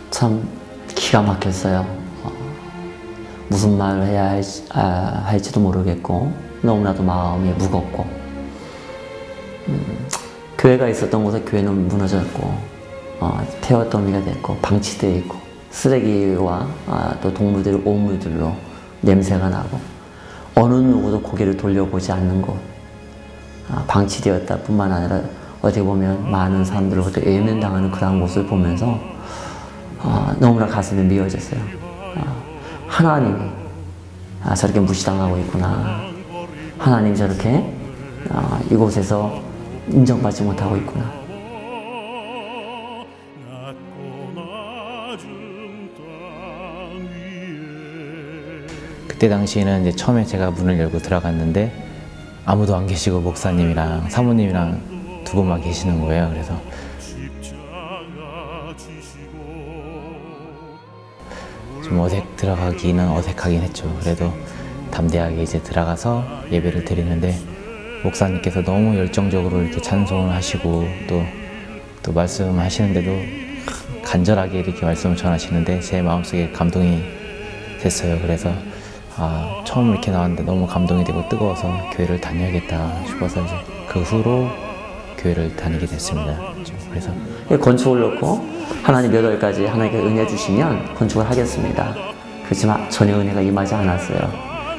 참 기가 막혔어요. 무슨 말을 해야 할지도 모르겠고 너무나도 마음이 무겁고 교회가 있었던 곳에 교회는 무너졌고 폐허더미가 됐고 방치되어 있고 쓰레기와 또 동물들의 오물들로 냄새가 나고 어느 누구도 고개를 돌려보지 않는 곳 방치되었다 뿐만 아니라 어떻게 보면 많은 사람들로부터 외면당하는 그런 모습을 보면서 너무나 가슴이 미어졌어요. 하나님이 저렇게 무시당하고 있구나. 하나님 저렇게 이곳에서 인정받지 못하고 있구나. 그때 당시에는 이제 처음에 제가 문을 열고 들어갔는데 아무도 안 계시고 목사님이랑 사모님이랑 두 분만 계시는 거예요. 그래서 좀 들어가기는 어색하긴 했죠. 그래도 담대하게 이제 들어가서 예배를 드리는데 목사님께서 너무 열정적으로 이렇게 찬송을 하시고 또 말씀하시는데도 간절하게 이렇게 말씀을 전하시는데 제 마음속에 감동이 됐어요. 그래서 처음 이렇게 나왔는데 너무 감동이 되고 뜨거워서 교회를 다녀야겠다 싶어서 이제 그 후로 교회를 다니게 됐습니다. 그래서 건축을 놓고 하나님 몇 월까지 하나님께 은혜 주시면 건축을 하겠습니다. 그렇지만 전혀 은혜가 임하지 않았어요.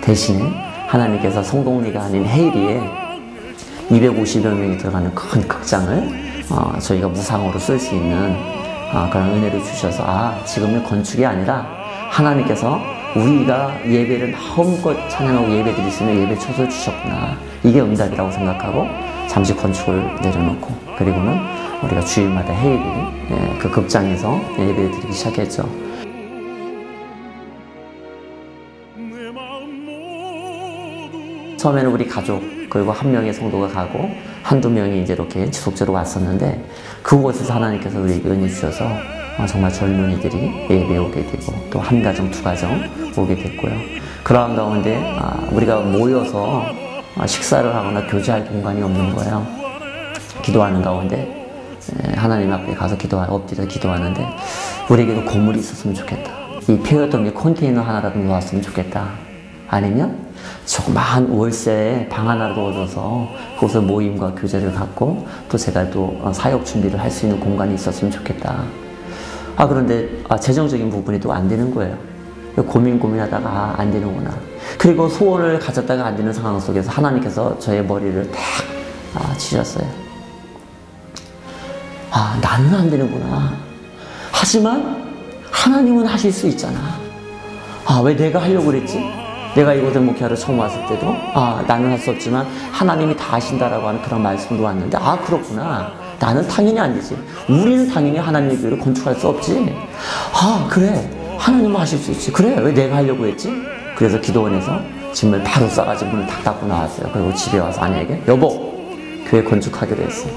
대신에 하나님께서 성동리가 아닌 헤이리에 250여 명이 들어가는 큰 극장을 저희가 무상으로 쓸 수 있는 그런 은혜를 주셔서 지금은 건축이 아니라 하나님께서 우리가 예배를 마음껏 찬양하고 예배 드릴 수 있는 예배 초소를 주셨구나. 이게 응답이라고 생각하고 잠시 건축을 내려놓고 그리고는 우리가 주일마다 헤이리 그 극장에서 예배 드리기 시작했죠. 처음에는 우리 가족 그리고 한 명의 성도가 가고 한두 명이 이제 이렇게 지속적으로 왔었는데 그곳에서 하나님께서 우리에게 은혜 주셔서 정말 젊은이들이 예배에 오게 되고 또 한 가정 두 가정 오게 됐고요. 그러한 가운데 우리가 모여서 식사를 하거나 교제할 공간이 없는 거예요. 기도하는 가운데 하나님 앞에 가서 엎드려 기도하는데 우리에게도 건물이 있었으면 좋겠다. 이 폐허더미 컨테이너 하나라도 놓았으면 좋겠다. 아니면 조그마한 월세에 방 하나를 얻어서 거기서 모임과 교제를 갖고 또 제가 또 사역 준비를 할 수 있는 공간이 있었으면 좋겠다. 그런데 재정적인 부분이 또 안 되는 거예요. 고민하다가 안 되는구나. 그리고 소원을 가졌다가 안 되는 상황 속에서 하나님께서 저의 머리를 탁 치셨어요. 나는 안 되는구나. 하지만 하나님은 하실 수 있잖아. 왜 내가 하려고 그랬지? 내가 이곳에 목회하러 처음 왔을 때도 나는 할 수 없지만 하나님이 다 하신다라고 하는 그런 말씀도 왔는데 그렇구나. 나는 당연히 안 되지. 우리는 당연히 하나님의 교회를 건축할 수 없지. 그래. 하나님은 하실 수 있지. 그래. 왜 내가 하려고 했지? 그래서 기도원에서 짐을 바로 싸가지고 문을 탁 닫고 나왔어요. 그리고 집에 와서 아내에게 여보, 교회 건축하기로 했어.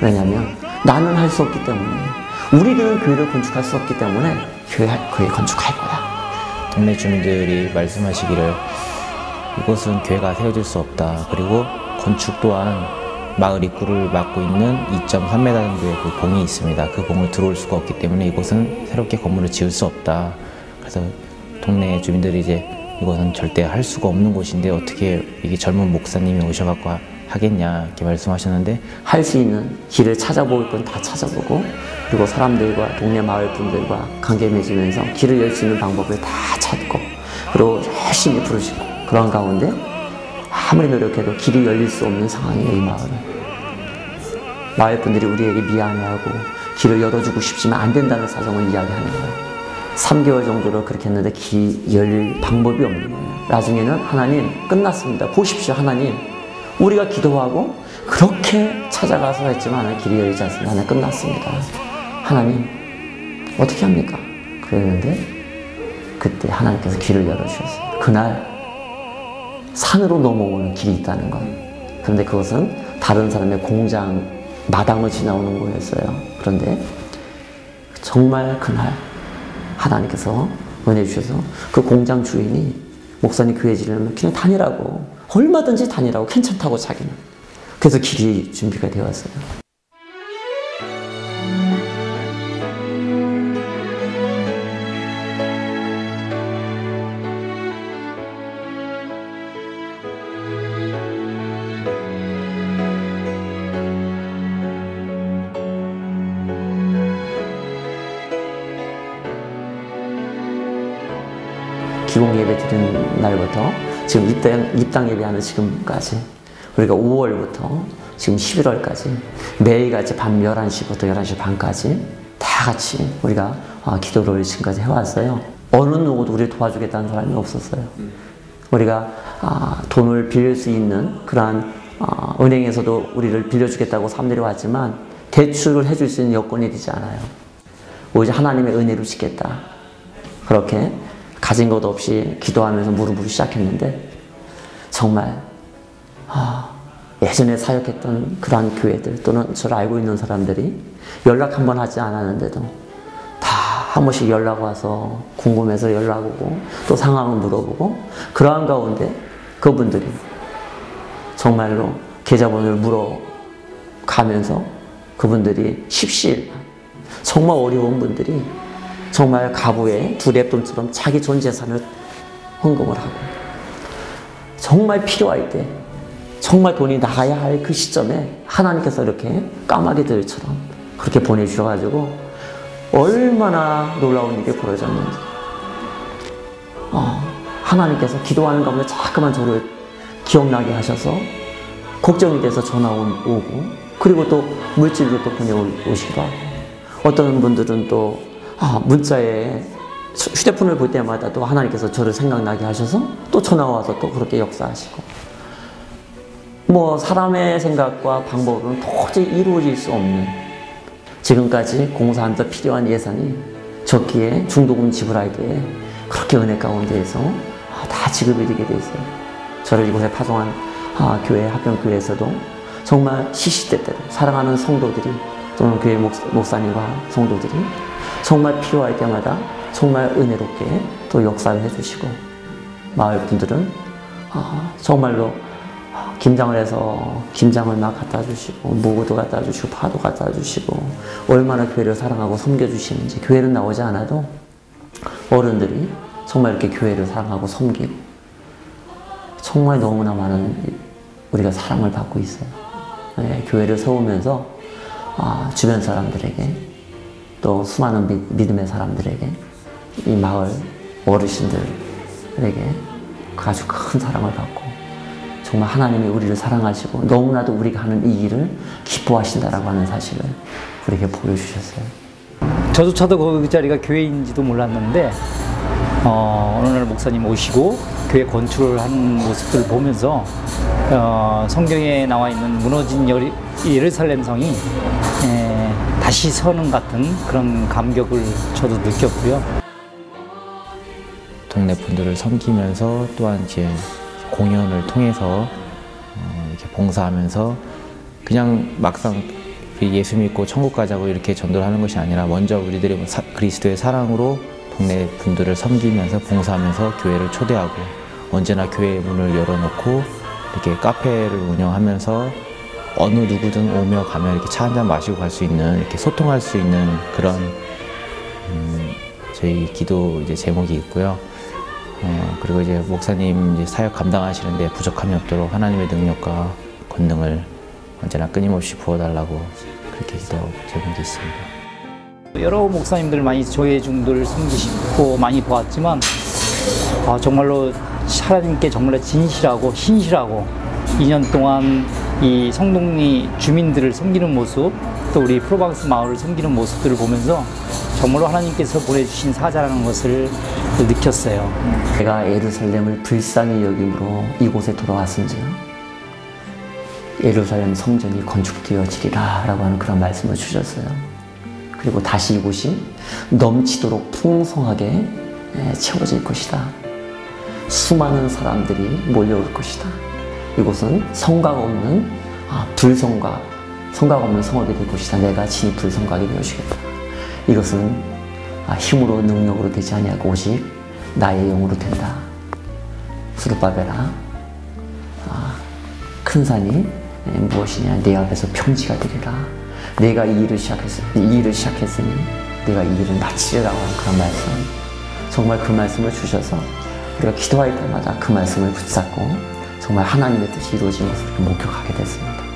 왜냐면 나는 할 수 없기 때문에 우리들은 교회를 건축할 수 없기 때문에 교회 건축할 거야. 동네 주민들이 말씀하시기를 이곳은 교회가 세워질 수 없다. 그리고 건축 또한 마을 입구를 막고 있는 2.3m 정도의 그 봉이 있습니다. 그 봉을 들어올 수가 없기 때문에 이곳은 새롭게 건물을 지을 수 없다. 그래서 동네 주민들이 이제 이곳은 절대 할 수가 없는 곳인데 어떻게 이게 젊은 목사님이 오셔갖고 하겠냐 이렇게 말씀하셨는데 할 수 있는 길을 찾아볼 건 다 찾아보고 그리고 사람들과 동네 마을 분들과 관계 맺으면서 길을 열 수 있는 방법을 다 찾고 그리고 열심히 부르시고 그런 가운데 아무리 노력해도 길이 열릴 수 없는 상황이에요. 이 마을은. 마을 분들이 우리에게 미안해하고 길을 열어주고 싶지만 안 된다는 사정을 이야기하는 거예요. 3개월 정도로 그렇게 했는데 길이 열릴 방법이 없는 거예요. 나중에는 하나님 끝났습니다. 보십시오. 하나님 우리가 기도하고 그렇게 찾아가서 했지만 길이 열리지 않습니다. 하나님 끝났습니다. 하나님 어떻게 합니까? 그랬는데 그때 하나님께서 길을 열어주셨어요. 그날 산으로 넘어오는 길이 있다는 것. 그런데 그것은 다른 사람의 공장 마당을 지나오는 거였어요. 그런데 정말 그날 하나님께서 은혜 주셔서 그 공장 주인이 목사님 교회 지르면 그냥 다니라고 얼마든지 다니라고 괜찮다고 자기는 그래서 길이 준비가 되었어요. 기공 예배 드리는 날부터 지금 입당 예배하는 지금까지 우리가 5월부터 지금 11월까지 매일같이 밤 11시부터 11시 반까지 다 같이 우리가 기도를 지금까지 해왔어요. 어느 누구도 우리를 도와주겠다는 사람이 없었어요. 우리가 돈을 빌릴 수 있는 그러한 은행에서도 우리를 빌려주겠다고 사람들이 왔지만 대출을 해줄 수 있는 여건이 되지 않아요. 오직 하나님의 은혜로 지겠다. 그렇게 가진 것 없이 기도하면서 무릎을 시작했는데 정말 예전에 사역했던 그러한 교회들 또는 저를 알고 있는 사람들이 연락 한 번 하지 않았는데도 다 한 번씩 연락 와서 궁금해서 연락 오고 또 상황을 물어보고 그러한 가운데 그분들이 정말로 계좌번호를 물어가면서 그분들이 십시일반 정말 어려운 분들이 정말 가부의 두 랩돈처럼 자기 전 재산을 헌금을 하고 정말 필요할 때 정말 돈이 나가야 할 그 시점에 하나님께서 이렇게 까마귀들처럼 그렇게 보내주셔가지고 얼마나 놀라운 일이 벌어졌는지 하나님께서 기도하는 가운데 자꾸만 저를 기억나게 하셔서 걱정이 돼서 전화 오고 그리고 또 물질도 또 보내오시기도 하고 어떤 분들은 또 문자에 휴대폰을 볼 때마다 또 하나님께서 저를 생각나게 하셔서 또 전화 와서 또 그렇게 역사하시고 뭐 사람의 생각과 방법은 도저히 이루어질 수 없는 지금까지 공사하면서 필요한 예산이 적기에 중도금 지불할 때에 그렇게 은혜 가운데에서 다 지급이 되게 돼 있어요. 저를 이곳에 파송한 교회 합병교회에서도 정말 시시때때로 사랑하는 성도들이 또는 교회 목사님과 성도들이 정말 필요할 때마다 정말 은혜롭게 또 역사를 해주시고 마을 분들은 정말로 김장을 해서 김장을 막 갖다 주시고 무구도 갖다 주시고 파도 갖다 주시고 얼마나 교회를 사랑하고 섬겨주시는지 교회는 나오지 않아도 어른들이 정말 이렇게 교회를 사랑하고 섬기고 정말 너무나 많은 우리가 사랑을 받고 있어요. 네, 교회를 세우면서 주변 사람들에게 또 수많은 믿음의 사람들에게 이 마을 어르신들에게 아주 큰 사랑을 받고 정말 하나님이 우리를 사랑하시고 너무나도 우리가 하는 이 일을 기뻐하신다라고 하는 사실을 우리에게 보여주셨어요. 저조차도 그 자리가 교회인지도 몰랐는데 어느 날 목사님 오시고 교회 건축을 한 모습들을 보면서 성경에 나와 있는 무너진 예루살렘 성이 다시 서는 같은 그런 감격을 저도 느꼈고요. 동네 분들을 섬기면서 또한 이제 공연을 통해서 이렇게 봉사하면서 그냥 막상 예수 믿고 천국 가자고 이렇게 전도를 하는 것이 아니라 먼저 우리들의 그리스도의 사랑으로 동네 분들을 섬기면서 봉사하면서 교회를 초대하고 언제나 교회의 문을 열어놓고 이렇게 카페를 운영하면서 어느 누구든 오며 가며 이렇게 차 한잔 마시고 갈 수 있는 이렇게 소통할 수 있는 그런 저희 기도 이제 제목이 있고요. 그리고 이제 목사님 이제 사역 감당하시는데 부족함이 없도록 하나님의 능력과 권능을 언제나 끊임없이 부어달라고 그렇게 기도 제목이 있습니다. 여러 목사님들 많이 교회 중들 섬기시고 많이 보았지만 정말로 하나님께 정말 진실하고 신실하고 2년 동안 이 성동리 주민들을 섬기는 모습 또 우리 프로방스 마을을 섬기는 모습들을 보면서 정말로 하나님께서 보내주신 사자라는 것을 느꼈어요. 내가 예루살렘을 불쌍히 여김으로 이곳에 돌아왔은즉 예루살렘 성전이 건축되어지리라 라고 하는 그런 말씀을 주셨어요. 그리고 다시 이곳이 넘치도록 풍성하게 채워질 것이다. 수많은 사람들이 몰려올 것이다. 이곳은 성곽 없는 성곽 없는 성읍이 될 것이다. 내가 친히 불성곽이 되어주겠다. 이것은 힘으로 능력으로 되지 아니하고 오직 나의 영으로 된다. 수르바벨아, 큰 산이 무엇이냐? 내 앞에서 평지가 되리라. 내가 이 일을 시작했으니 내가 이 일을 마치리라고 하는 그런 말씀. 정말 그 말씀을 주셔서 우리가 기도할 때마다 그 말씀을 붙잡고 정말 하나님의 뜻이 이루어지는 것을 목격하게 됐습니다.